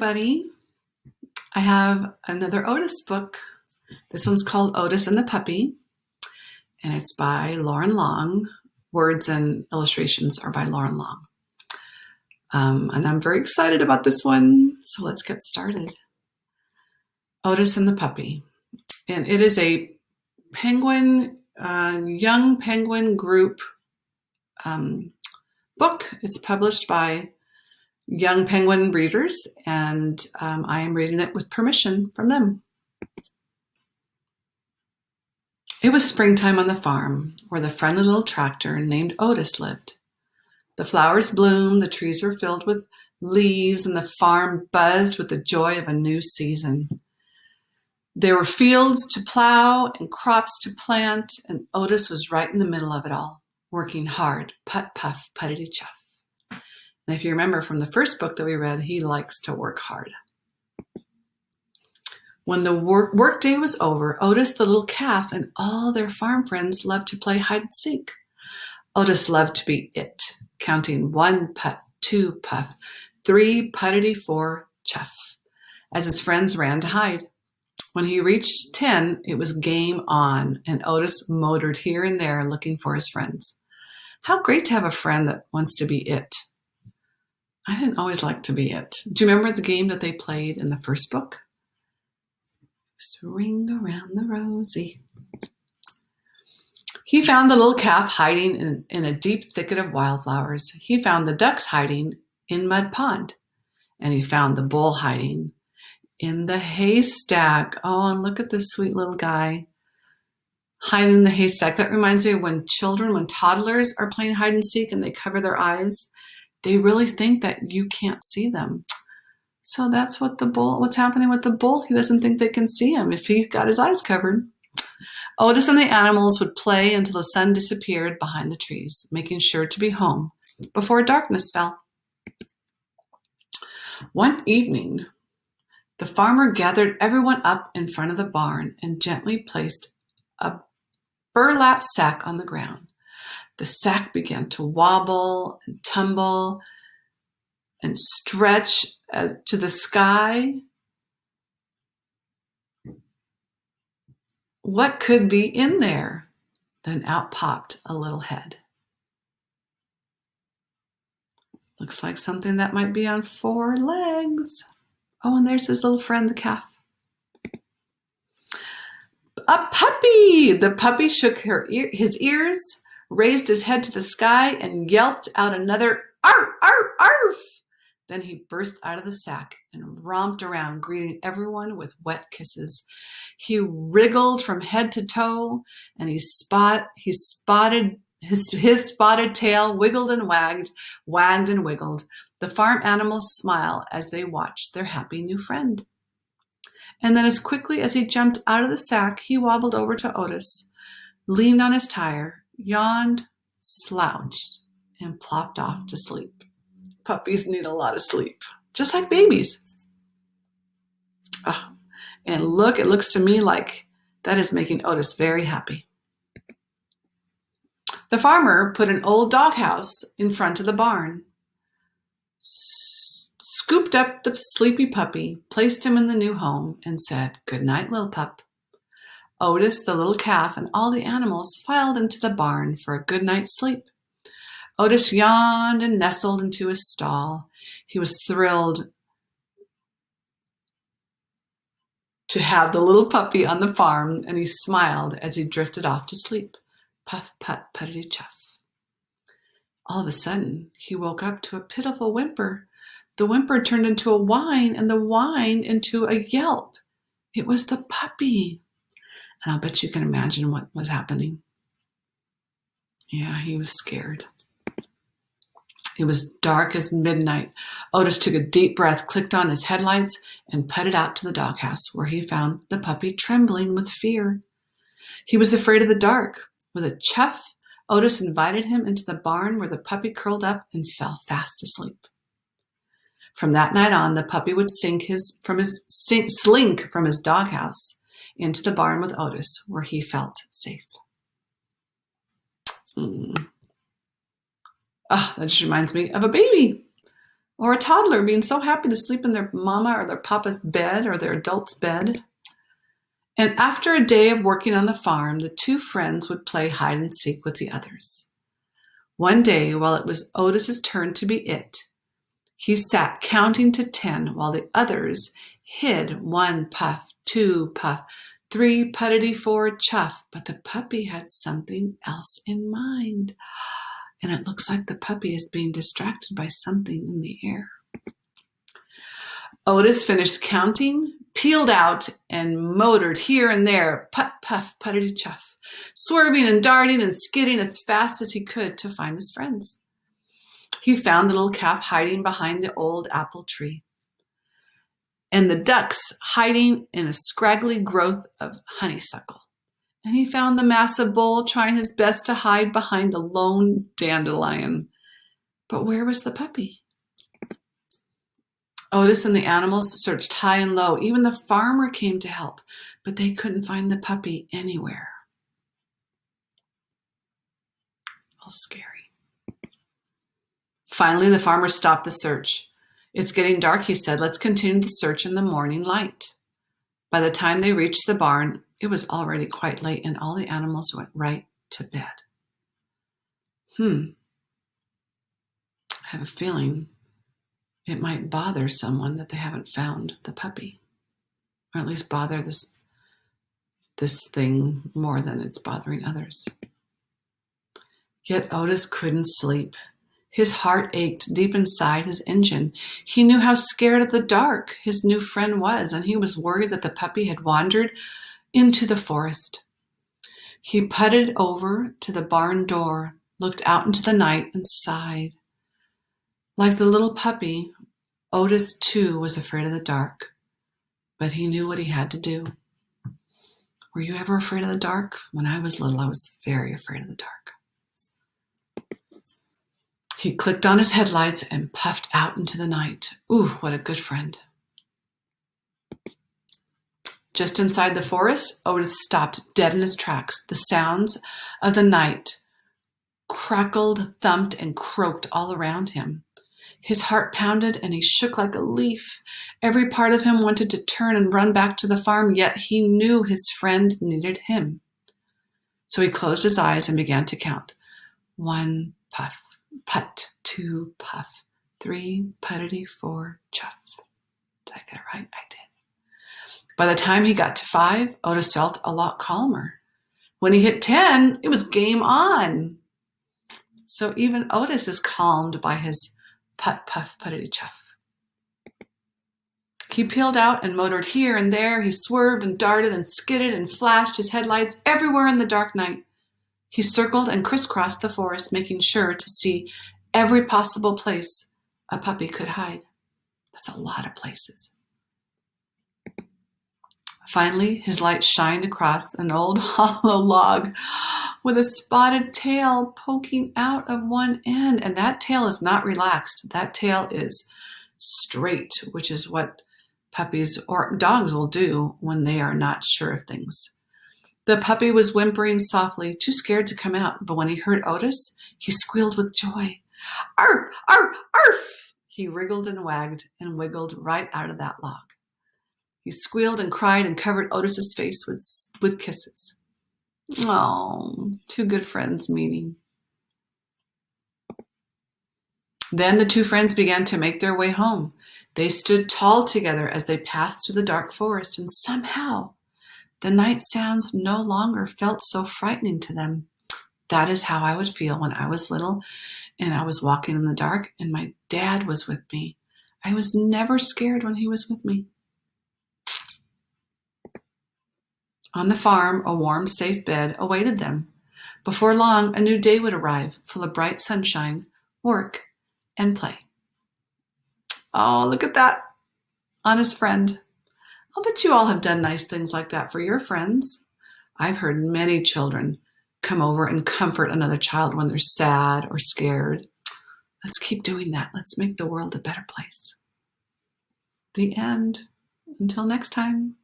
Buddy, I have another Otis book. This one's called Otis and the Puppy, and it's by Lauren Long. Words and illustrations are by Lauren Long. And I'm very excited about this one, so let's get started. Otis and the Puppy. And it is a penguin, young penguin group book. It's published by Young Penguin readers, and I am reading it with permission from them. It was springtime on the farm, where the friendly little tractor named Otis lived. The flowers bloomed, the trees were filled with leaves, and the farm buzzed with the joy of a new season. There were fields to plow and crops to plant, and Otis was right in the middle of it all, working hard, put, puff, puttity, chuff. And if you remember from the first book that we read, he likes to work hard. When the work day was over, Otis the little calf and all their farm friends loved to play hide and seek. Otis loved to be it, counting 1 putt, 2 puff, 3 puttity, 4 chuff, as his friends ran to hide. When he reached 10, it was game on, and Otis motored here and there looking for his friends. How great to have a friend that wants to be it. I didn't always like to be it. Do you remember the game that they played in the first book? Ring around the rosy. He found the little calf hiding in a deep thicket of wildflowers. He found the ducks hiding in Mud Pond. And he found the bull hiding in the haystack. Oh, and look at this sweet little guy hiding in the haystack. That reminds me of when toddlers are playing hide and seek and they cover their eyes. They really think that you can't see them. So that's what's happening with the bull. He doesn't think they can see him if he's got his eyes covered. Otis and the animals would play until the sun disappeared behind the trees, making sure to be home before darkness fell. One evening, the farmer gathered everyone up in front of the barn and gently placed a burlap sack on the ground. The sack began to wobble and tumble and stretch to the sky. What could be in there? Then out popped a little head. Looks like something that might be on 4 legs. Oh, and there's his little friend, the calf. A puppy! The puppy shook his ears, raised his head to the sky, and yelped out another arf, arf, arf. Then he burst out of the sack and romped around, greeting everyone with wet kisses. He wriggled from head to toe, and his spotted tail wiggled and wagged and wiggled. The farm animals smiled as they watched their happy new friend. And then as quickly as he jumped out of the sack, he wobbled over to Otis, leaned on his tire, yawned, slouched, and plopped off to sleep. Puppies need a lot of sleep, just like babies. Oh, and look, it looks to me like that is making Otis very happy. The farmer put an old doghouse in front of the barn, scooped up the sleepy puppy, placed him in the new home, and said, "Good night, little pup." Otis, the little calf, and all the animals filed into the barn for a good night's sleep. Otis yawned and nestled into his stall. He was thrilled to have the little puppy on the farm, and he smiled as he drifted off to sleep. Puff, putt, puttity, chuff. All of a sudden, he woke up to a pitiful whimper. The whimper turned into a whine, and the whine into a yelp. It was the puppy. And I'll bet you can imagine what was happening. Yeah, he was scared. It was dark as midnight. Otis took a deep breath, clicked on his headlights, and putted out to the doghouse, where he found the puppy trembling with fear. He was afraid of the dark. With a chuff, Otis invited him into the barn, where the puppy curled up and fell fast asleep. From that night on, the puppy would slink from his doghouse into the barn with Otis, where he felt safe. Oh, that just reminds me of a baby. or a toddler being so happy to sleep in their mama or their papa's bed or their adult's bed. And after a day of working on the farm, the two friends would play hide and seek with the others. One day, while it was Otis's turn to be it, he sat counting to 10 while the others hid 1 puff, 2 puff, 3 puttity 4 chuff. But the puppy had something else in mind. And it looks like the puppy is being distracted by something in the air. Otis finished counting, peeled out, and motored here and there, putt, puff, puttity chuff, swerving and darting and skidding as fast as he could to find his friends. He found the little calf hiding behind the old apple tree, and the ducks hiding in a scraggly growth of honeysuckle. And he found the massive bull trying his best to hide behind a lone dandelion. But where was the puppy? Otis and the animals searched high and low. Even the farmer came to help, but they couldn't find the puppy anywhere. All scary. Finally, the farmer stopped the search. It's getting dark, he said. Let's continue the search in the morning light. By the time they reached the barn, it was already quite late, and all the animals went right to bed. I have a feeling it might bother someone that they haven't found the puppy, or at least bother this thing more than it's bothering others. Yet Otis couldn't sleep. His heart ached deep inside his engine. He knew how scared of the dark his new friend was, and he was worried that the puppy had wandered into the forest. He putted over to the barn door, looked out into the night, and sighed. Like the little puppy, Otis too was afraid of the dark, but he knew what he had to do. Were you ever afraid of the dark? When I was little, I was very afraid of the dark. He clicked on his headlights and puffed out into the night. Ooh, what a good friend. Just inside the forest, Otis stopped dead in his tracks. The sounds of the night crackled, thumped, and croaked all around him. His heart pounded and he shook like a leaf. Every part of him wanted to turn and run back to the farm, yet he knew his friend needed him. So he closed his eyes and began to count. 1 puff, putt, 2 puff, 3 puttity 4 chuff. Did I get it right? I did. By the time he got to 5, Otis felt a lot calmer. When he hit 10, it was game on. So even Otis is calmed by his putt, puff, puttity chuff. He peeled out and motored here and there. He swerved and darted and skidded and flashed his headlights everywhere in the dark night. He circled and crisscrossed the forest, making sure to see every possible place a puppy could hide. That's a lot of places. Finally, his light shined across an old hollow log with a spotted tail poking out of one end. And that tail is not relaxed. That tail is straight, which is what puppies or dogs will do when they are not sure of things. The puppy was whimpering softly, too scared to come out. But when he heard Otis, he squealed with joy. Arf, arf, arf! He wriggled and wagged and wiggled right out of that log. He squealed and cried and covered Otis's face with kisses. Oh, two good friends meeting. Then the two friends began to make their way home. They stood tall together as they passed through the dark forest, and somehow the night sounds no longer felt so frightening to them. That is how I would feel when I was little and I was walking in the dark and my dad was with me. I was never scared when he was with me. On the farm, a warm, safe bed awaited them. Before long, a new day would arrive, full of bright sunshine, work, and play. Oh, look at that. Honest friend. I'll bet you all have done nice things like that for your friends. I've heard many children come over and comfort another child when they're sad or scared. Let's keep doing that. Let's make the world a better place. The end. Until next time.